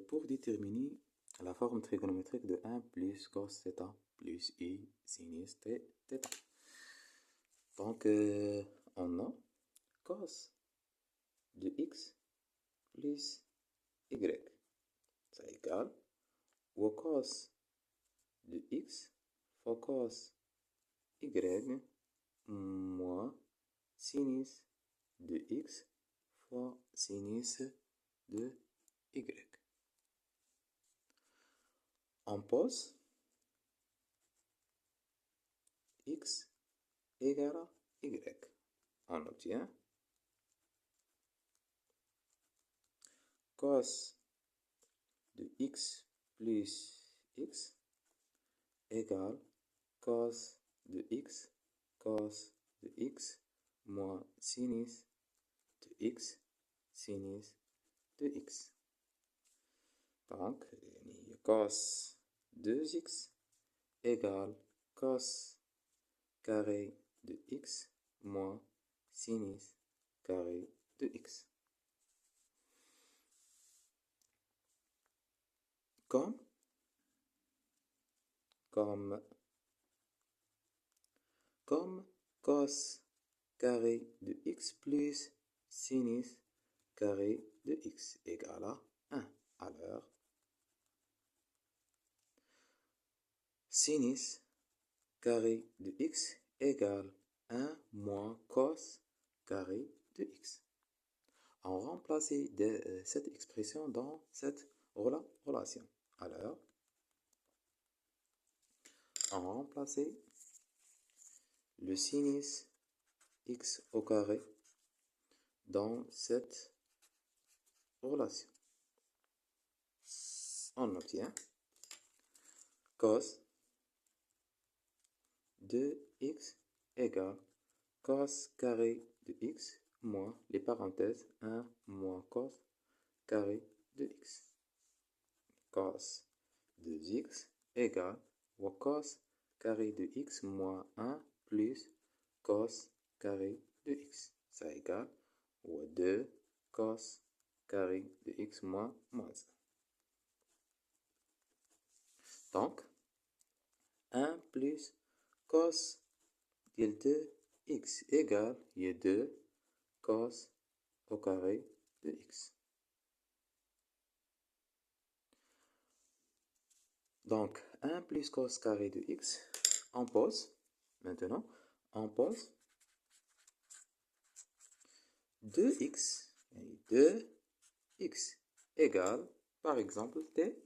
pour déterminer la forme trigonométrique de 1 plus cos θ plus i sinus θ. Donc, on a cos de x plus y. Ça égale ou cos de x fois cos y moins sinus de x fois sinus de y. On pose x égale à y. On obtient cos de x plus x égale cos de x moins sinus de x sinus de x. Donc, cos 2x égale cos carré de x moins sinus carré de x. Comme cos carré de x plus sinus carré de x égale à 1. Alors, sinus carré de x égale 1 moins cos carré de x. On remplace cette expression dans cette relation. Alors, on remplace le sinus x au carré dans cette relation. On obtient cos de x égale cos carré de x moins les parenthèses 1 moins cos carré de x. Cos de x égale cos carré de x moins 1 plus cos carré de x. Ça égale 2 cos carré de x moins 1. Donc, 1 plus cos de 2x égale 2 cos au carré de x. Donc, 1 plus cos carré de x, on pose, maintenant, on pose 2x égale, par exemple, θ.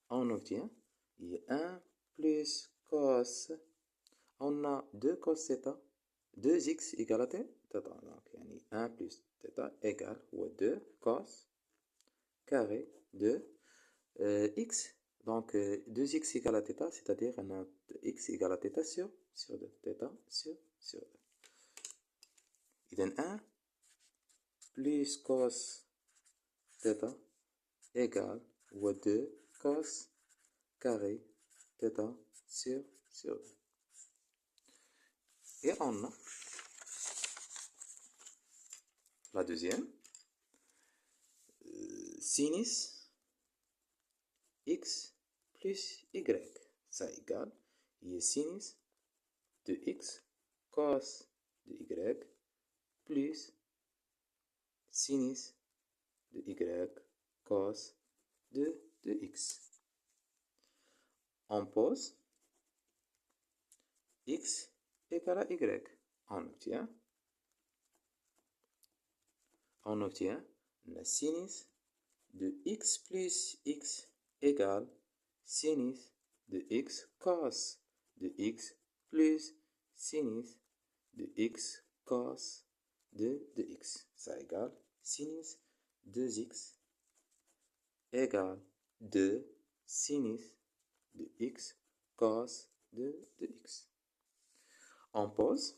On obtient il y a 1 plus cos, on a 2 cos θ, 2x égale à θ. Donc, 1 plus θ égale 2 cos carré de x. Donc, 2x égale à θ, c'est-à-dire on a x égale à θ sur 2. θ sur 2. Il donne 1 plus cos θ égale 2 cos carré θ sur 2. Et on a la deuxième, sinus x plus y. Ça égale, il y a sinus de x cos de y plus sinus de y cos de x. On pose x égale à y. On obtient la sinus de x plus x égale sinus de x cos de x plus sinus de x cos de x. Ça égale sinus 2x égale 2 sinus de x cos de x. On pose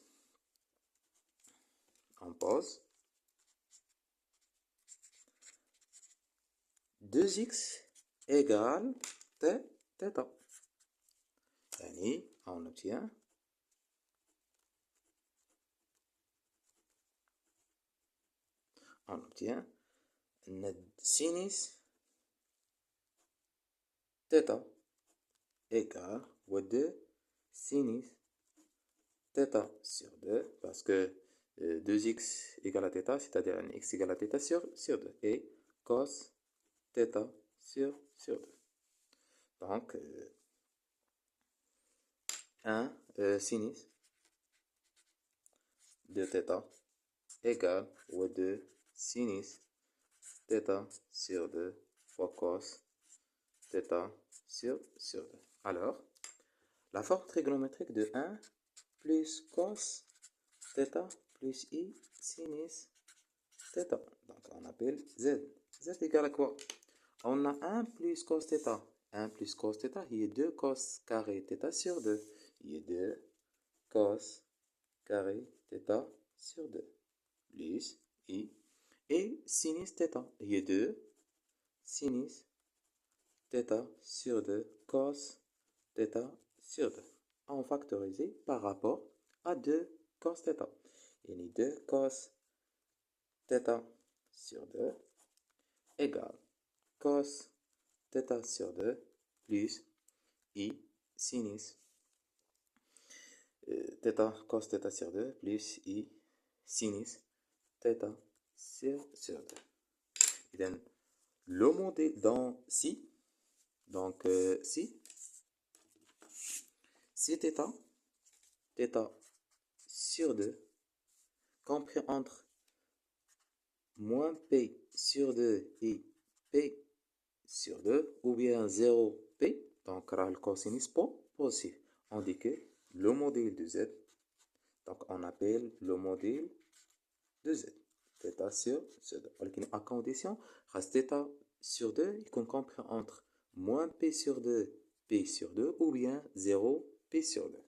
2x égale θ. on obtient sinus θ égale 2 sinus θ sur 2, parce que 2x égale à θ, c'est-à-dire un x égale à θ sur 2, et cos θ sur 2. Donc, 1 sinus de θ égale 2 sinus θ sur 2 fois cos θ sur 2. Alors, la forme trigonométrique de 1 plus cos θ plus i sinus θ. Donc, on appelle z. Z égale à quoi? On a 1 plus cos θ. 1 plus cos θ, il y a 2 cos carré θ sur 2. Il y a 2 cos carré θ sur 2. Plus i. Et sinus θ. Il y a 2 sinus θ sur 2 cos θ sur 2. On factorise par rapport à 2 cos θ. Il y a 2 cos θ sur 2 égale cos θ sur 2 plus i sinus θ cos θ sur 2 plus i sinus θ sur 2. Et donc, le modèle dans si, donc si θ sur 2 compris entre moins p sur 2 et p sur 2, ou bien 0p, donc le cosinus positif. On dit que le modèle de z, donc on appelle le modèle de z, θ sur 2. À condition, reste θ sur 2, il compris entre moins p sur 2, p sur 2, ou bien 0, p sur 2.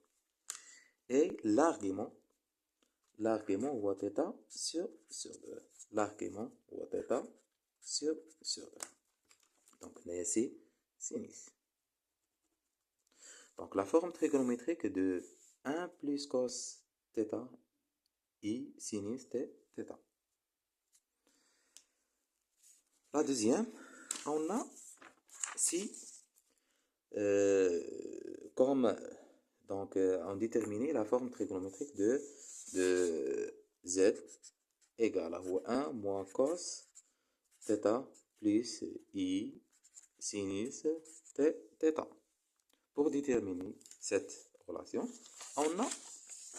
Et l'argument voit θ sur 2. L'argument voit θ sur 2. Donc, on a ici sinus. Donc, la forme trigonométrique de 1 plus cos θ i sinus θ. La deuxième, on a si, comme donc on détermine la forme trigonométrique de z égale à 1 moins cos θ plus i sinus θ. Pour déterminer cette relation, on a